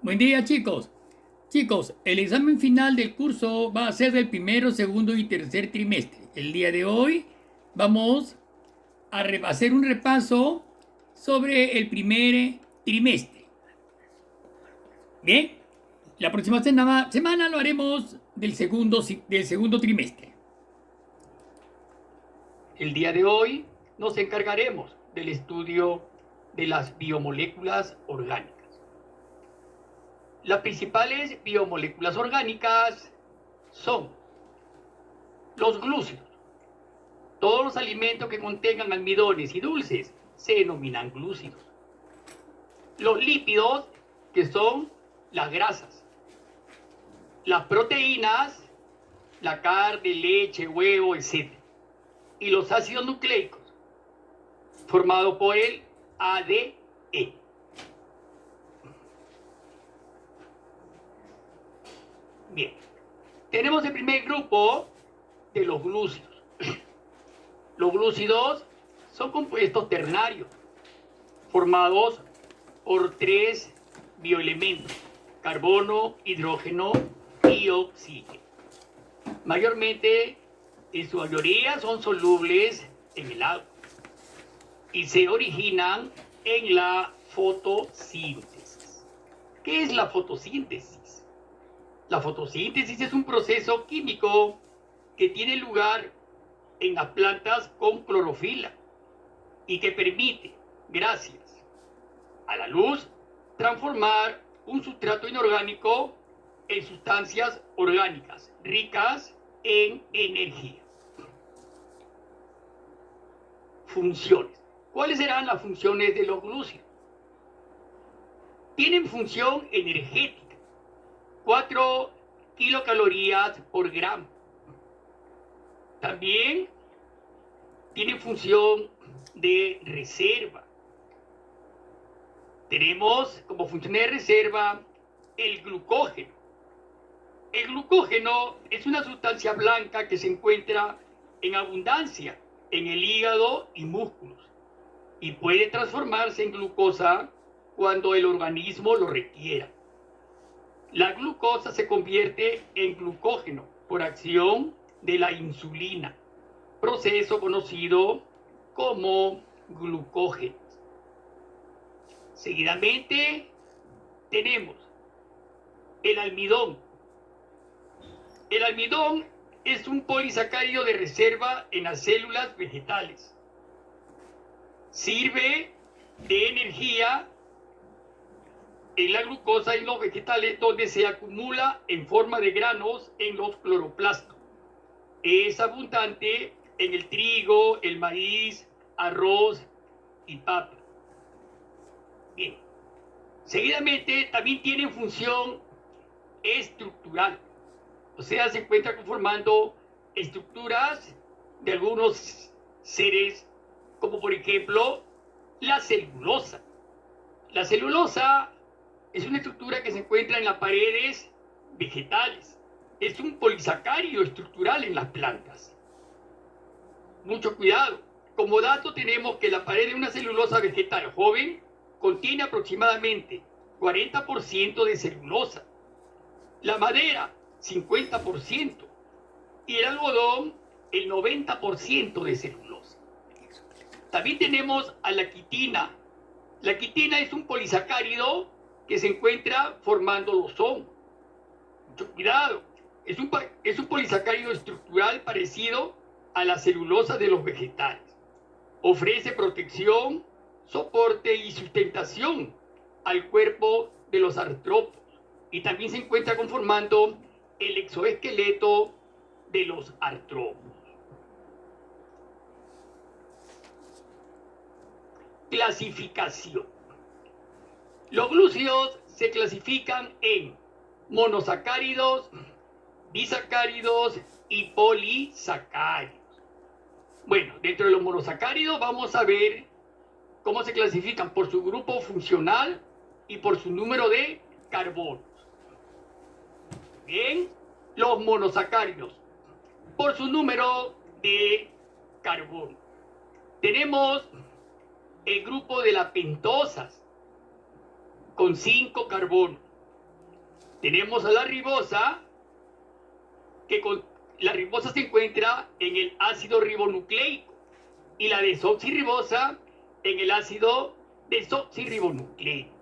Buen día, chicos. Chicos, el examen final del curso va a ser del primero, segundo y tercer trimestre. El día de hoy vamos a hacer un repaso sobre el primer trimestre. Bien, la próxima semana lo haremos del segundo trimestre. El día de hoy nos encargaremos del estudio de las biomoléculas orgánicas. Las principales biomoléculas orgánicas son los glúcidos. Todos los alimentos que contengan almidones y dulces se denominan glúcidos. Los lípidos, que son las grasas. Las proteínas, la carne, leche, huevo, etc. Y los ácidos nucleicos, formados por el ADN. Bien, tenemos el primer grupo de los glúcidos. Los glúcidos son compuestos ternarios, formados por 3 bioelementos: carbono, hidrógeno y oxígeno. Mayormente, en su mayoría, son solubles en el agua y se originan en la fotosíntesis. ¿Qué es la fotosíntesis? La fotosíntesis es un proceso químico que tiene lugar en las plantas con clorofila y que permite, gracias a la luz, transformar un sustrato inorgánico en sustancias orgánicas ricas en energía. Funciones. ¿Cuáles serán las funciones de los glúcidos? Tienen función energética, 4 kilocalorías por gramo. También tienen función de reserva. Tenemos como función de reserva el glucógeno. El glucógeno es una sustancia blanca que se encuentra en abundancia en el hígado y músculos y puede transformarse en glucosa cuando el organismo lo requiera. La glucosa se convierte en glucógeno por acción de la insulina, proceso conocido como glucógeno. Seguidamente tenemos el almidón. El almidón es un polisacárido de reserva en las células vegetales. Sirve de energía en la glucosa en los vegetales, donde se acumula en forma de granos en los cloroplastos. Es abundante en el trigo, el maíz, arroz y papa. Bien. Seguidamente también tiene función estructural. O sea, se encuentra conformando estructuras de algunos seres, como por ejemplo la celulosa. La celulosa es una estructura que se encuentra en las paredes vegetales. Es un polisacárido estructural en las plantas. Mucho cuidado. Como dato tenemos que la pared de una celulosa vegetal joven contiene aproximadamente 40% de celulosa. La madera, 50%. Y el algodón, el 90% de celulosa. También tenemos a la quitina. La quitina es un polisacárido que se encuentra formando los hongos. Mucho cuidado. Es un polisacárido estructural parecido a la celulosa de los vegetales. Ofrece protección, soporte y sustentación al cuerpo de los artrópodos. Y también se encuentra conformando el exoesqueleto de los artrópodos. Clasificación. Los glúcidos se clasifican en monosacáridos, disacáridos y polisacáridos. Bueno, dentro de los monosacáridos vamos a ver cómo se clasifican por su grupo funcional y por su número de carbonos. Bien, los monosacáridos por su número de carbono. Tenemos el grupo de las pentosas con 5 carbonos. Tenemos a la ribosa, la ribosa se encuentra en el ácido ribonucleico y la desoxirribosa en el ácido desoxirribonucleico.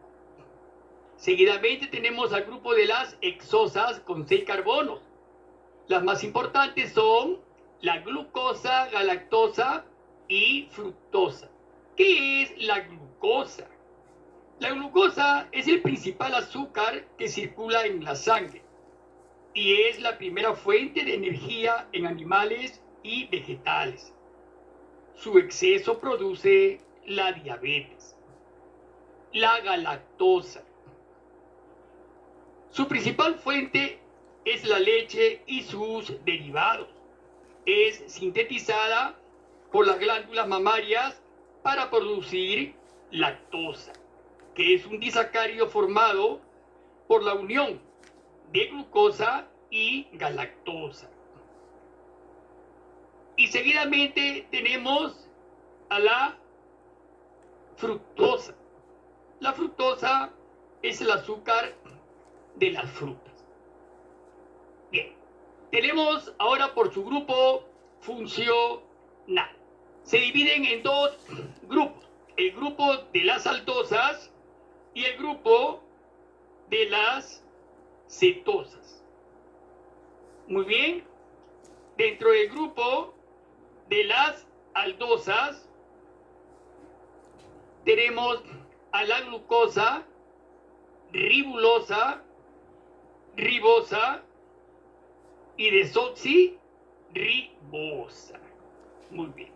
Seguidamente tenemos al grupo de las hexosas con 6 carbonos. Las más importantes son la glucosa, galactosa y fructosa. ¿Qué es la glucosa? La glucosa es el principal azúcar que circula en la sangre y es la primera fuente de energía en animales y vegetales. Su exceso produce la diabetes. La galactosa. Su principal fuente es la leche y sus derivados. Es sintetizada por las glándulas mamarias para producir lactosa, que es un disacárido formado por la unión de glucosa y galactosa. Y seguidamente tenemos a la fructosa. La fructosa es el azúcar de las frutas. Bien, tenemos ahora por su grupo funcional. Se dividen en 2 grupos, el grupo de las aldosas y el grupo de las cetosas. Muy bien, dentro del grupo de las aldosas tenemos a la glucosa, ribulosa, ribosa y desoxirribosa. Muy bien.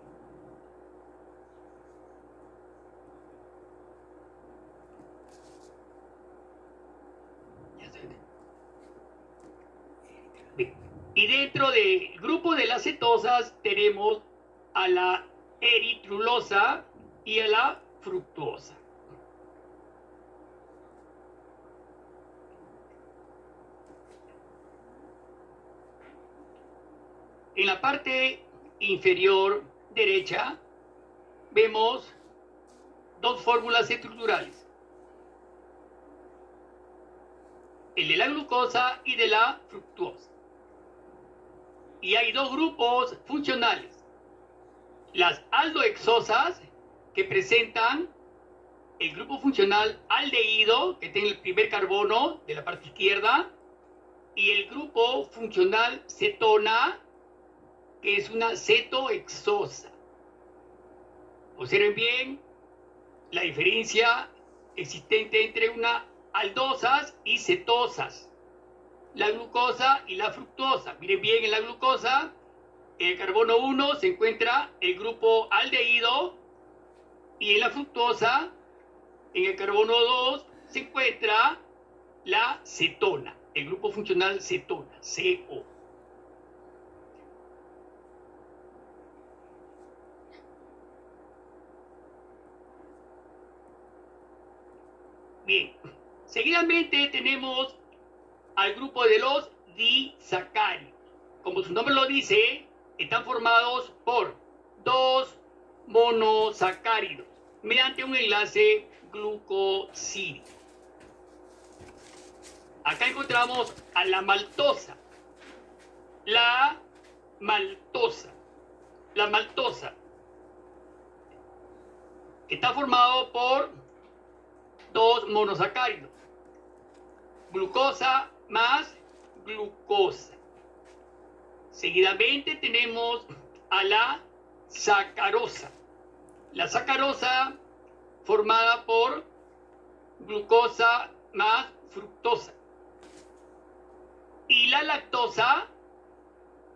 Bien. Y dentro del grupo de las cetosas tenemos a la eritrulosa y a la fructosa. En la parte inferior derecha vemos 2 fórmulas estructurales, el de la glucosa y de la fructosa. Y hay 2 grupos funcionales, las aldohexosas, que presentan el grupo funcional aldehído, que tiene el primer carbono de la parte izquierda, y el grupo funcional cetona, que es una cetohexosa. Observen bien la diferencia existente entre una aldosas y cetosas, la glucosa y la fructosa. Miren bien, en la glucosa, en el carbono 1 se encuentra el grupo aldehído y en la fructosa, en el carbono 2, se encuentra la cetona, el grupo funcional cetona, CO. Bien, seguidamente tenemos al grupo de los disacáridos. Como su nombre lo dice, están formados por 2 monosacáridos mediante un enlace glucosídico. Acá encontramos a la maltosa. La maltosa está formado por 2 monosacáridos, glucosa más glucosa. Seguidamente tenemos a la sacarosa. La sacarosa formada por glucosa más fructosa. Y la lactosa,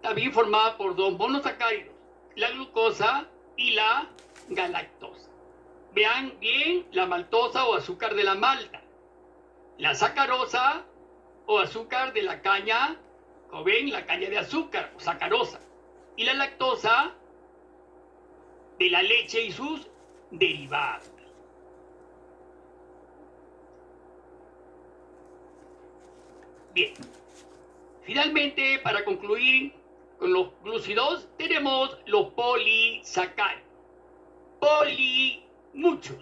también formada por 2 monosacáridos, la glucosa y la galactosa. Vean bien la maltosa o azúcar de la malta, la sacarosa o azúcar de la caña, como ven, la caña de azúcar o sacarosa, y la lactosa de la leche y sus derivados. Bien, finalmente, para concluir con los glúcidos, tenemos los polisacáridos. Muchos.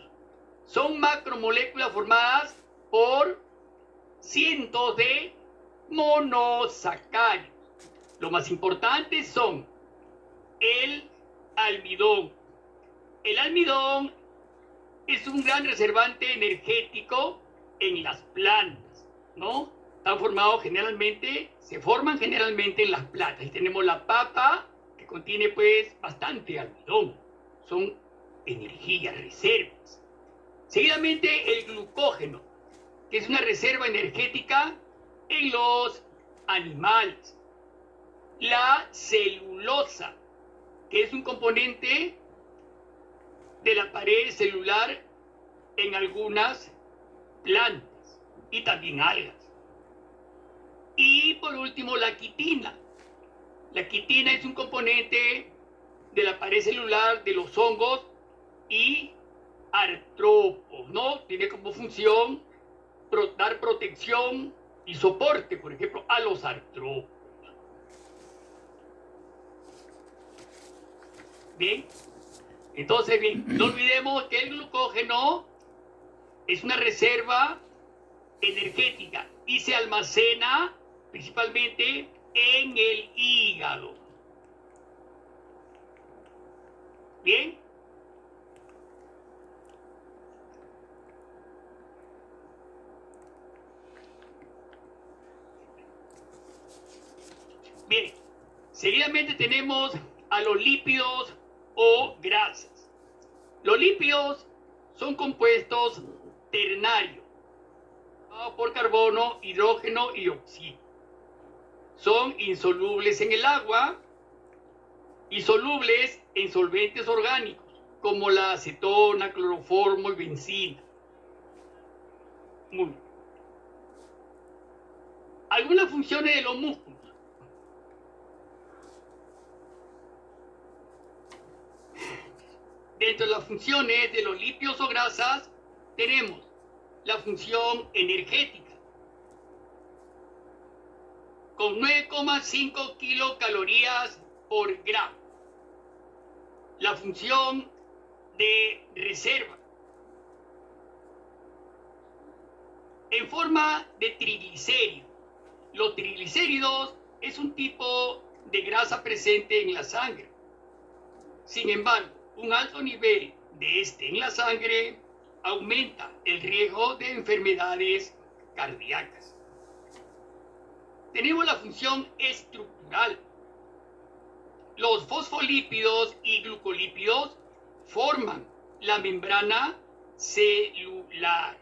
Son macromoléculas formadas por cientos de monosacáridos. Los más importantes son el almidón. El almidón es un gran reservante energético en las plantas, ¿no? Se forman generalmente en las plantas. Y tenemos la papa, que contiene pues bastante almidón. Son energías, reservas. Seguidamente el glucógeno, que es una reserva energética en los animales. La celulosa, que es un componente de la pared celular en algunas plantas y también algas. Y por último, la quitina. La quitina es un componente de la pared celular de los hongos y artrópodos, ¿no? Tiene como función dar protección y soporte, por ejemplo, a los artrópodos. Bien, entonces, bien, no olvidemos que el glucógeno es una reserva energética y se almacena principalmente en el hígado. Bien. Bien, seguidamente tenemos a los lípidos o grasas. Los lípidos son compuestos ternarios por carbono, hidrógeno y oxígeno. Son insolubles en el agua y solubles en solventes orgánicos como la acetona, cloroformo y benzina. Muy bien. Algunas funciones de los músculos. Dentro de las funciones de los lípidos o grasas tenemos la función energética con 9,5 kilocalorías por gramo. La función de reserva en forma de triglicéridos. Los triglicéridos es un tipo de grasa presente en la sangre. Sin embargo, un alto nivel de este en la sangre aumenta el riesgo de enfermedades cardíacas. Tenemos la función estructural. Los fosfolípidos y glucolípidos forman la membrana celular.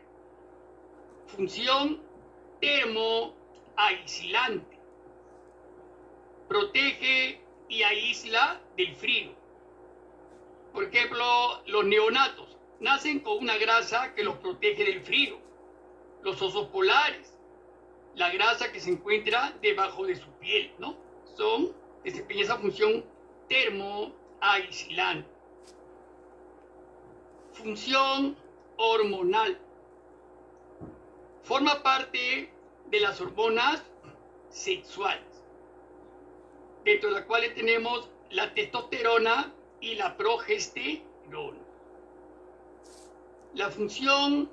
Función termoaislante. Protege y aísla del frío. Por ejemplo, los neonatos nacen con una grasa que los protege del frío. Los osos polares, la grasa que se encuentra debajo de su piel, ¿no? Desempeñan esa función termoaislante. Función hormonal. Forma parte de las hormonas sexuales, dentro de las cuales tenemos la testosterona y la progesterona. La función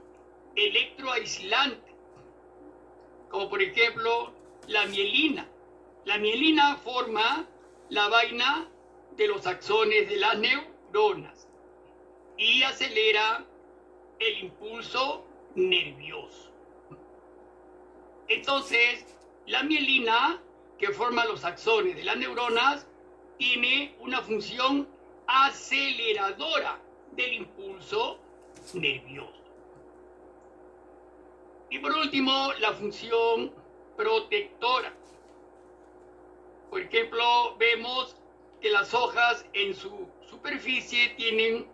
electroaislante, como por ejemplo la mielina. La mielina forma la vaina de los axones de las neuronas y acelera el impulso nervioso. Entonces, la mielina, que forma los axones de las neuronas, tiene una función aceleradora del impulso nervioso. Y por último, la función protectora. Por ejemplo, vemos que las hojas en su superficie tienen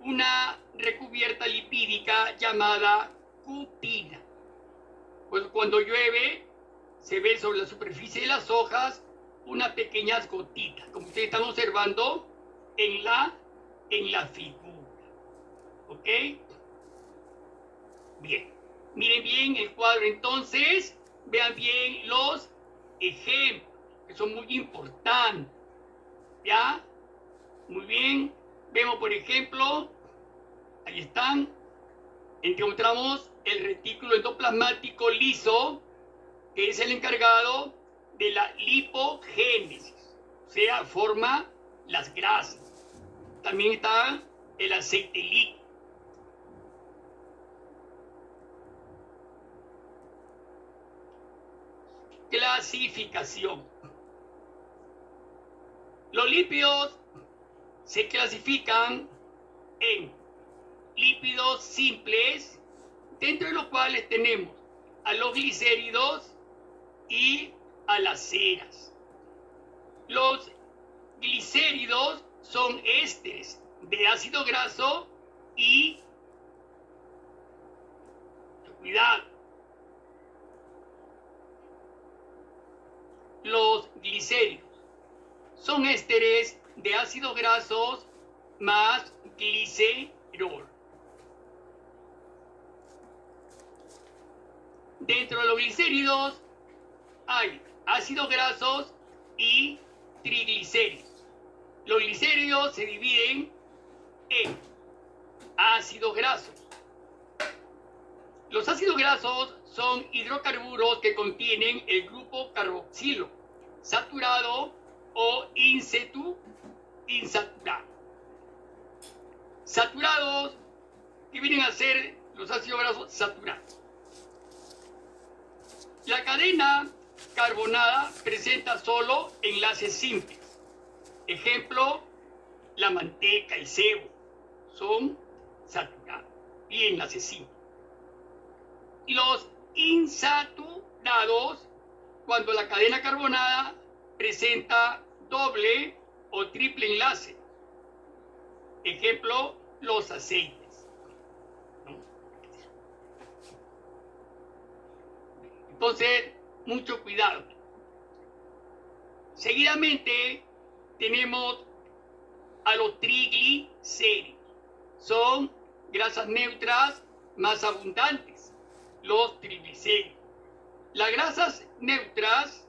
una recubierta lipídica llamada cutina. Pues cuando llueve, se ve sobre la superficie de las hojas unas pequeñas gotitas, como ustedes están observando en la figura. ¿Ok? Bien. Miren bien el cuadro entonces, vean bien los ejemplos, que son muy importantes. ¿Ya? Muy bien. Vemos, por ejemplo, ahí están, encontramos el retículo endoplasmático liso, que es el encargado de la lipogénesis, o sea, forma las grasas. También está el aceite líquido. Clasificación. Los lípidos se clasifican en lípidos simples, dentro de los cuales tenemos a los glicéridos y a las ceras. Los glicéridos son ésteres de ácido graso y, cuidado, los glicéridos son ésteres de ácidos grasos más glicerol. Dentro de los glicéridos hay ácidos grasos y triglicéridos. Los glicéridos se dividen en ácidos grasos. Los ácidos grasos son hidrocarburos que contienen el grupo carboxilo saturado o insaturado. Saturados, que vienen a ser los ácidos grasos saturados. La cadena carbonada presenta solo enlaces simples. Ejemplo, la manteca, el cebo, son saturados y enlaces simples. Y los insaturados, cuando la cadena carbonada presenta doble o triple enlace. Ejemplo, los aceites. Entonces, mucho cuidado. Seguidamente tenemos a los triglicéridos. Son grasas neutras más abundantes, los triglicéridos. Las grasas neutras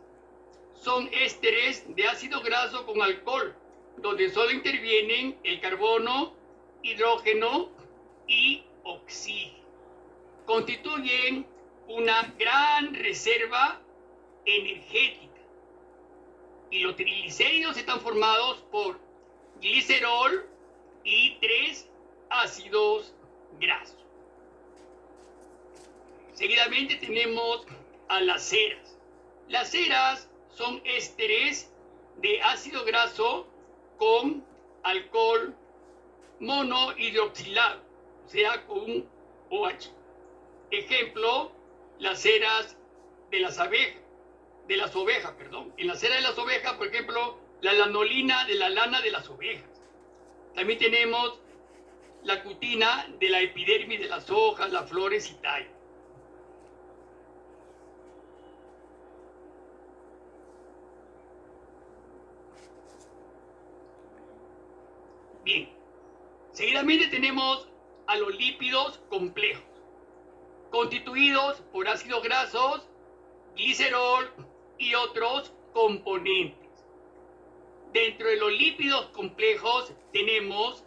son ésteres de ácido graso con alcohol, donde solo intervienen el carbono, hidrógeno y oxígeno. Constituyen una gran reserva energética. Y los triglicéridos están formados por glicerol y 3 ácidos grasos. Seguidamente tenemos a las ceras. Las ceras son ésteres de ácido graso con alcohol monohidroxilado, o sea, con un OH. Ejemplo, las ceras de las ovejas. En la cera de las ovejas, por ejemplo, la lanolina de la lana de las ovejas. También tenemos la cutina de la epidermis de las hojas, las flores y tallos. Bien, seguidamente tenemos a los lípidos complejos, constituidos por ácidos grasos, glicerol y otros componentes. Dentro de los lípidos complejos tenemos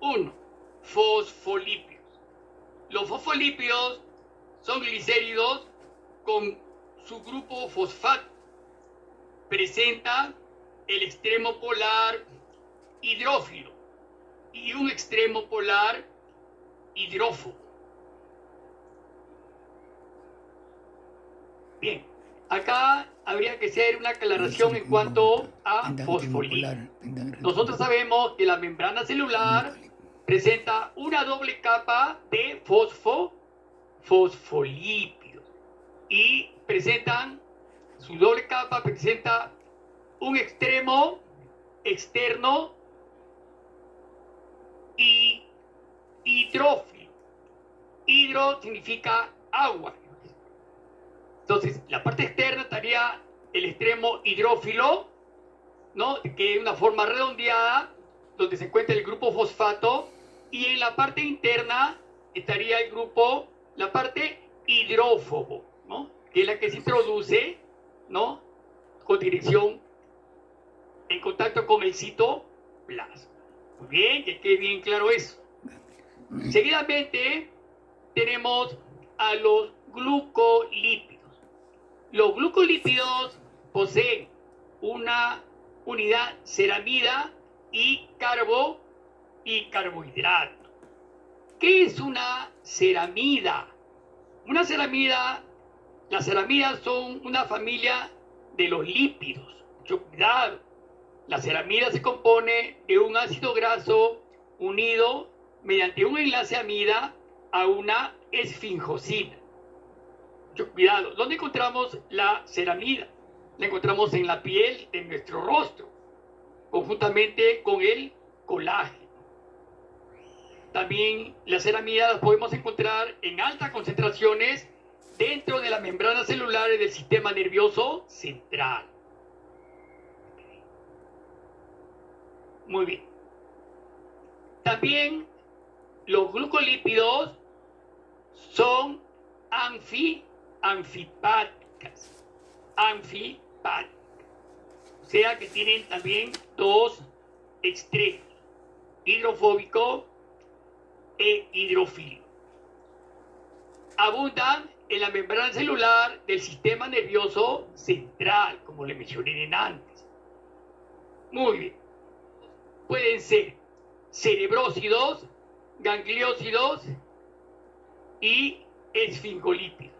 1. Fosfolípidos. Los fosfolípidos son glicéridos con su grupo fosfato. Presenta el extremo polar hidrófilo y un extremo polar hidrófobo. Bien, acá habría que hacer una aclaración en cuanto a fosfolípidos. Nosotros sabemos que la membrana celular presenta una doble capa de fosfolípidos y su doble capa presenta un extremo externo y hidrófilo. Hidro significa agua. Entonces, la parte externa estaría el extremo hidrófilo, ¿no? Que es una forma redondeada, donde se encuentra el grupo fosfato, y en la parte interna estaría la parte hidrófobo, ¿no? Que es la que se introduce, ¿no? Con dirección en contacto con el citoplasma. Muy bien, que quede bien claro eso. Seguidamente tenemos a los glucolípidos. Los glucolípidos poseen una unidad ceramida y carbohidrato. ¿Qué es una ceramida? Las ceramidas son una familia de los lípidos. Mucho cuidado. La ceramida se compone de un ácido graso unido mediante un enlace amida a una esfinjosina. Mucho cuidado. ¿Dónde encontramos la ceramida? La encontramos en la piel de nuestro rostro, conjuntamente con el colágeno. También las ceramidas las podemos encontrar en altas concentraciones dentro de las membranas celulares del sistema nervioso central. Muy bien. También los glucolípidos son anfipáticas. O sea que tienen también dos extremos, hidrofóbico e hidrofílico. Abundan en la membrana celular del sistema nervioso central, como le mencioné antes. Muy bien. Pueden ser cerebrócidos, gangliósidos y esfingolípidos.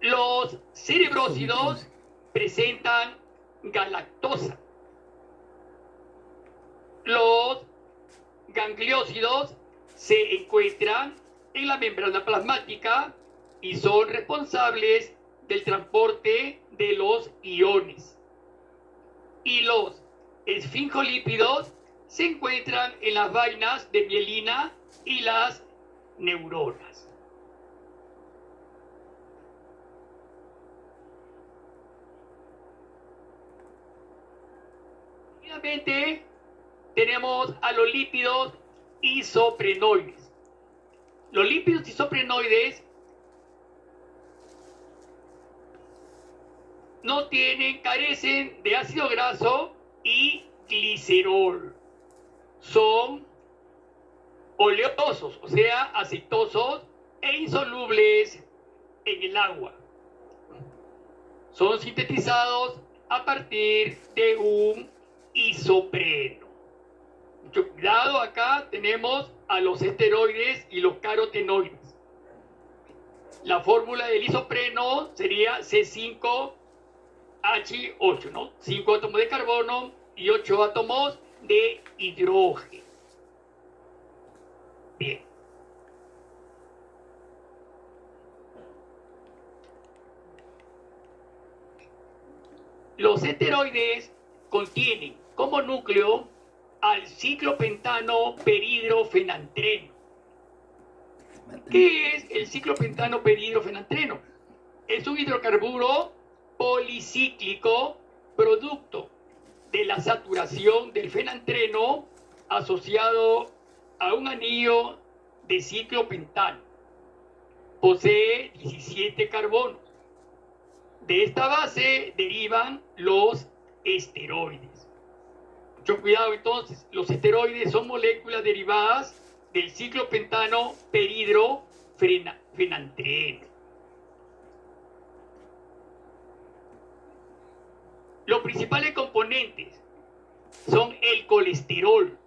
Los cerebrócidos presentan galactosa. Los gangliósidos se encuentran en la membrana plasmática y son responsables del transporte de los iones. Y los esfingolípidos se encuentran en las vainas de mielina y las neuronas. Finalmente, tenemos a los lípidos isoprenoides. Los lípidos isoprenoides carecen de ácido graso y glicerol. Son oleosos, o sea, aceitosos e insolubles en el agua. Son sintetizados a partir de un isopreno. Mucho cuidado, acá tenemos a los esteroides y los carotenoides. La fórmula del isopreno sería C5H8, ¿no? 5 átomos de carbono y 8 átomos de hidrógeno. Bien. Los esteroides contienen como núcleo al ciclopentano peridrofenantreno. ¿Qué es el ciclopentano peridrofenantreno? Es un hidrocarburo policíclico producto de la saturación del fenantreno asociado a un anillo de ciclopentano. Posee 17 carbonos. De esta base derivan los esteroides. Mucho cuidado entonces, los esteroides son moléculas derivadas del ciclopentano peridrofenantreno. Los principales componentes son el colesterol.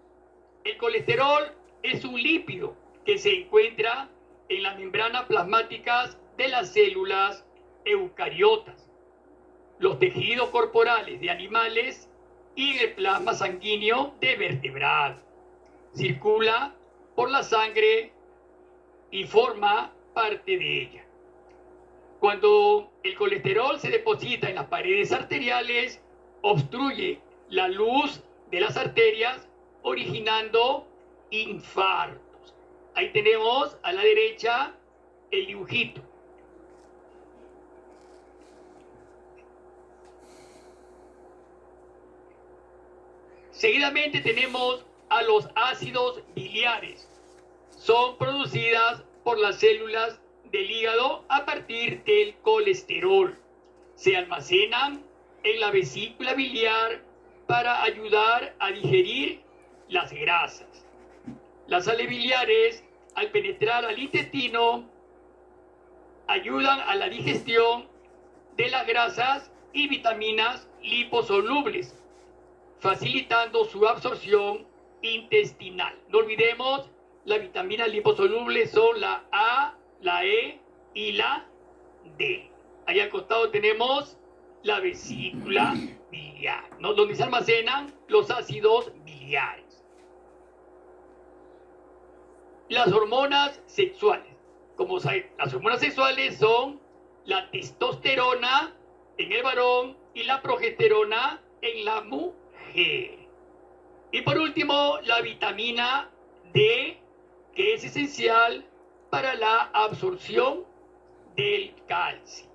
El colesterol es un lípido que se encuentra en las membranas plasmáticas de las células eucariotas, los tejidos corporales de animales y en el plasma sanguíneo de vertebrados. Circula por la sangre y forma parte de ella. Cuando el colesterol se deposita en las paredes arteriales, obstruye la luz de las arterias, originando infartos. Ahí tenemos a la derecha el dibujito. Seguidamente tenemos a los ácidos biliares. Son producidas por las células del hígado a partir del colesterol. Se almacenan en la vesícula biliar para ayudar a digerir las grasas. Las sales biliares, al penetrar al intestino, ayudan a la digestión de las grasas y vitaminas liposolubles, facilitando su absorción intestinal. No olvidemos, las vitaminas liposolubles son la A, la E y la D. Ahí al costado tenemos la vesícula biliar, ¿no? Donde se almacenan los ácidos biliares. Las hormonas sexuales. Como saben, las hormonas sexuales son la testosterona en el varón y la progesterona en la mujer. Y por último, la vitamina D, que es esencial para la absorción del calcio.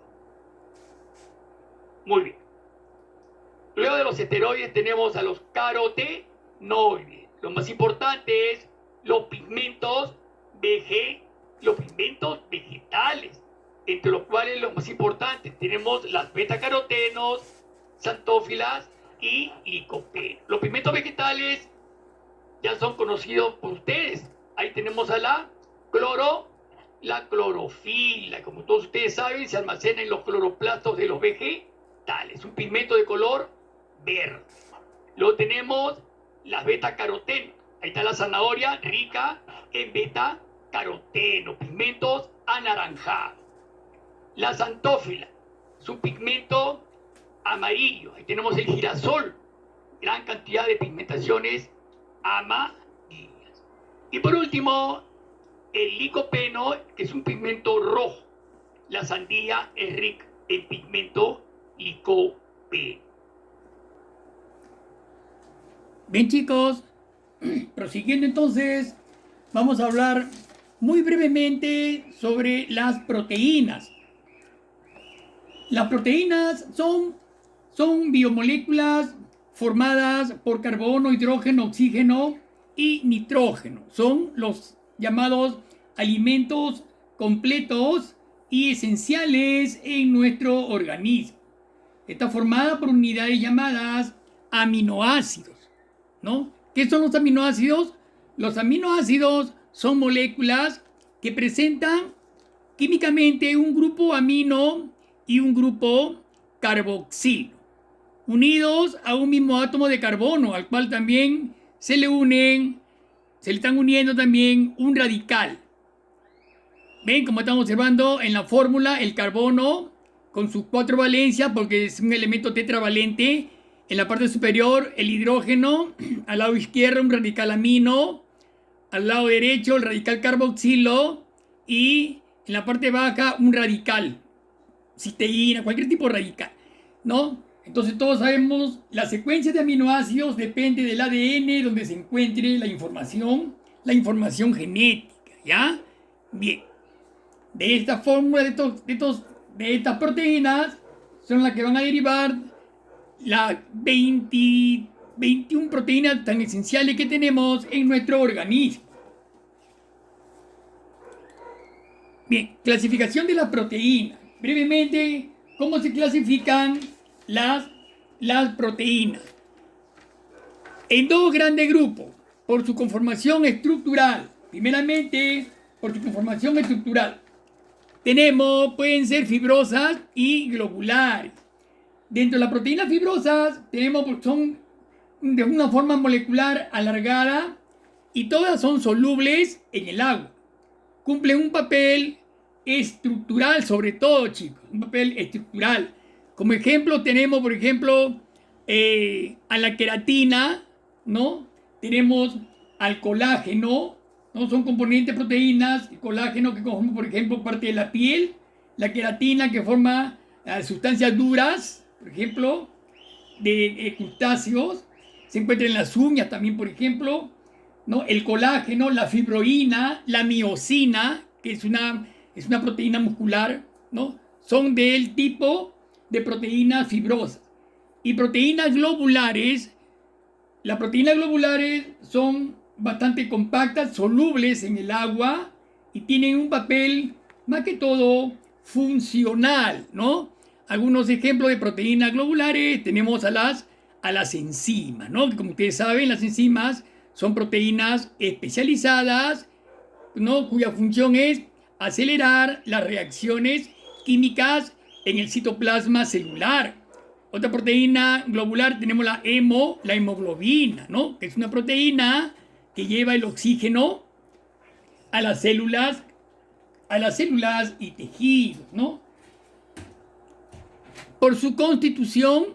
Muy bien. Luego de los esteroides tenemos a los carotenoides. Lo más importante es los pigmentos vegetales, entre los cuales los más importantes tenemos las betacarotenos, xantófilas y licopeno. Los pigmentos vegetales ya son conocidos por ustedes. Ahí tenemos a la clorofila. Como todos ustedes saben, se almacena en los cloroplastos de los vegetales. Un pigmento de color verde. Luego tenemos las betacarotenos. Ahí está la zanahoria rica en betacaroteno, pigmentos anaranjados. La xantófila, su pigmento amarillo. Ahí tenemos el girasol, gran cantidad de pigmentaciones amarillas. Y por último, el licopeno, que es un pigmento rojo. La sandía es rica en pigmento licopeno. Bien, chicos, prosiguiendo entonces, vamos a hablar muy brevemente sobre las proteínas. Las proteínas son biomoléculas formadas por carbono, hidrógeno, oxígeno y nitrógeno. Son los llamados alimentos completos y esenciales en nuestro organismo. Está formada por unidades llamadas aminoácidos, ¿no? ¿Qué son los aminoácidos? Los aminoácidos son moléculas que presentan químicamente un grupo amino y un grupo carboxilo, unidos a un mismo átomo de carbono, al cual también se le están uniendo también un radical. Ven, como estamos observando en la fórmula, el carbono con sus 4 valencias, porque es un elemento tetravalente. En la parte superior, el hidrógeno, al lado izquierdo un radical amino, al lado derecho el radical carboxilo y en la parte baja un radical, cisteína, cualquier tipo de radical, ¿no? Entonces todos sabemos, la secuencia de aminoácidos depende del ADN donde se encuentre la información genética, ¿ya? Bien, de esta fórmula, de estas proteínas, son las que van a derivar las 21 proteínas tan esenciales que tenemos en nuestro organismo. Bien, clasificación de las proteínas. Brevemente, ¿cómo se clasifican las proteínas? En 2 grandes grupos, por su conformación estructural. Primeramente, por su conformación estructural. Pueden ser fibrosas y globulares. Dentro de las proteínas fibrosas son de una forma molecular alargada y todas son solubles en el agua. Cumplen un papel estructural, sobre todo, chicos, un papel estructural. Como ejemplo tenemos, por ejemplo, a la queratina, ¿no? Tenemos al colágeno, ¿no? Son componentes proteínas, el colágeno que conforma, por ejemplo, parte de la piel, la queratina que forma sustancias duras, por ejemplo, de crustáceos, se encuentra en las uñas también, por ejemplo, ¿no? El colágeno, la fibroína, la miosina, que es una proteína muscular, ¿no? Son del tipo de proteínas fibrosas. Y proteínas globulares, las proteínas globulares son bastante compactas, solubles en el agua y tienen un papel más que todo funcional, ¿no? Algunos ejemplos de proteínas globulares tenemos a las enzimas, ¿no? Que como ustedes saben, las enzimas son proteínas especializadas, ¿no? Cuya función es acelerar las reacciones químicas en el citoplasma celular. Otra proteína globular tenemos la hemoglobina, ¿no? Que es una proteína que lleva el oxígeno a las células y tejidos, ¿no? Por su constitución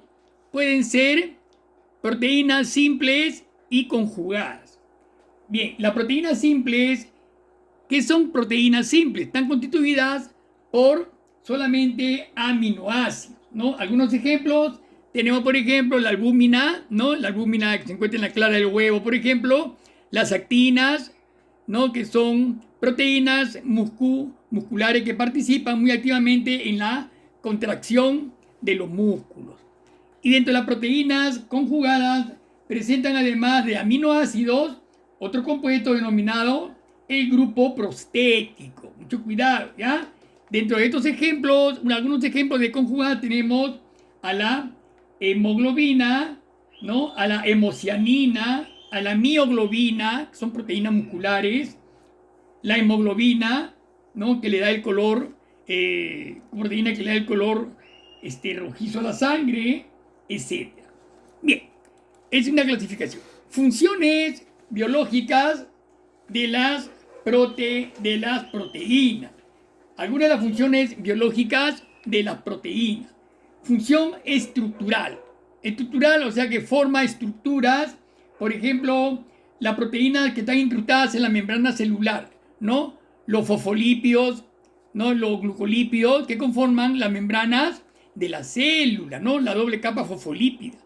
pueden ser proteínas simples y conjugadas. Bien, las proteínas simples, ¿qué son proteínas simples? Están constituidas por solamente aminoácidos, ¿no? Algunos ejemplos, tenemos por ejemplo la albúmina, ¿no? La albúmina que se encuentra en la clara del huevo, por ejemplo, las actinas, ¿no? Que son proteínas musculares que participan muy activamente en la contracción de los músculos. Y dentro de las proteínas conjugadas presentan además de aminoácidos otro compuesto denominado el grupo prostético. Mucho cuidado, ¿ya? Dentro de estos ejemplos, algunos ejemplos de conjugada tenemos a la hemoglobina, ¿no? A la hemocianina, a la mioglobina, que son proteínas musculares, la hemoglobina, ¿no? Que le da el color, proteína que le da el color rojizo a la sangre, etc. Bien, es una clasificación. Funciones biológicas de las proteínas. Algunas de las funciones biológicas de las proteínas. Función estructural. Estructural, o sea que forma estructuras. Por ejemplo, las proteínas que están incrustadas en la membrana celular, ¿no? Los fosfolípidos, ¿no? Los glucolípidos que conforman las membranas de la célula, ¿no? La doble capa fosfolípida.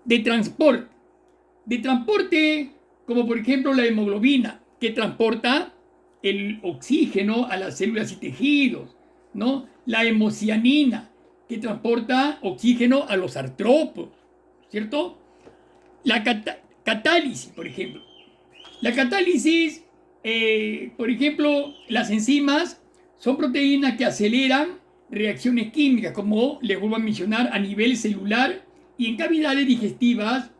De transporte. De transporte, como por ejemplo la hemoglobina, que transporta el oxígeno a las células y tejidos, ¿no? La hemocianina, que transporta oxígeno a los artrópodos, ¿cierto? La catálisis, por ejemplo. La catálisis, por ejemplo, las enzimas son proteínas que aceleran reacciones químicas, como les vuelvo a mencionar, a nivel celular y en cavidades digestivas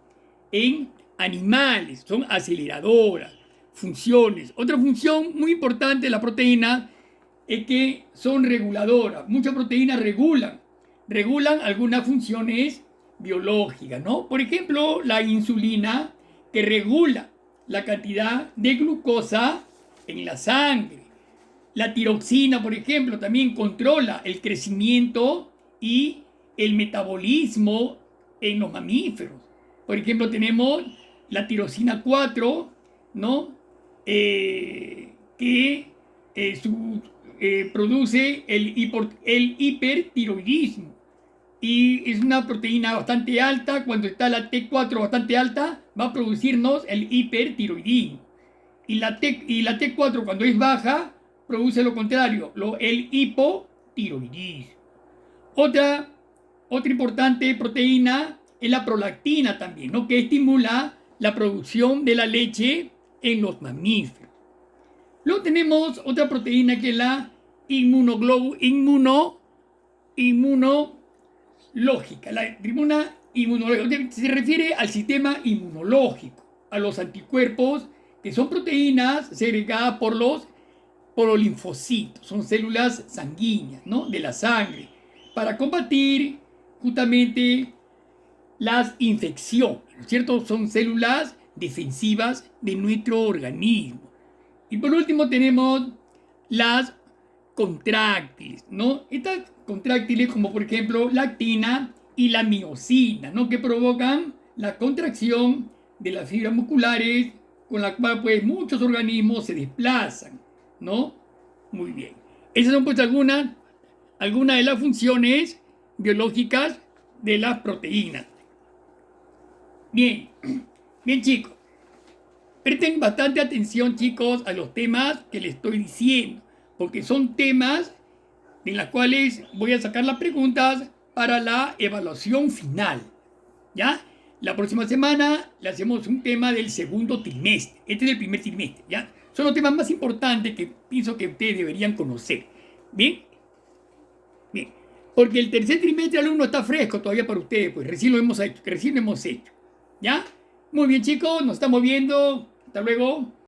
en animales. Son aceleradoras. Funciones. Otra función muy importante de la proteína es que son reguladoras. Muchas proteínas regulan algunas funciones biológicas, ¿no? Por ejemplo, la insulina, que regula la cantidad de glucosa en la sangre. La tiroxina, por ejemplo, también controla el crecimiento y el metabolismo en los mamíferos. Por ejemplo, tenemos la tiroxina 4, ¿no? Que produce el hipertiroidismo. Y es una proteína bastante alta. Cuando está la T4 bastante alta, va a producirnos el hipertiroidismo. Y la T4 cuando es baja, produce lo contrario, el hipotiroidismo. Otra importante proteína es la prolactina también, ¿no? Que estimula la producción de la leche en los mamíferos. Luego tenemos otra proteína que es la inmunológica. La inmunológica se refiere al sistema inmunológico, a los anticuerpos, que son proteínas segregadas por los linfocitos, son células sanguíneas, ¿no? De la sangre, para combatir justamente las infecciones, ¿no es cierto? Son células defensivas de nuestro organismo. Y por último tenemos las contráctiles, ¿no? Estas contráctiles, como por ejemplo la actina y la miosina, ¿no? Que provocan la contracción de las fibras musculares, con la cual pues muchos organismos se desplazan, ¿no? Muy bien. Esas son pues algunas de las funciones biológicas de las proteínas. Bien, bien chicos. Presten bastante atención, chicos, a los temas que les estoy diciendo, porque son temas en los cuales voy a sacar las preguntas para la evaluación final, ¿ya? La próxima semana le hacemos un tema del segundo trimestre. Este es el primer trimestre, ¿ya? Son los temas más importantes que pienso que ustedes deberían conocer. ¿Bien? Bien. Porque el tercer trimestre alumno está fresco todavía para ustedes, pues recién lo hemos hecho, ¿ya? Muy bien, chicos, nos estamos viendo. Hasta luego.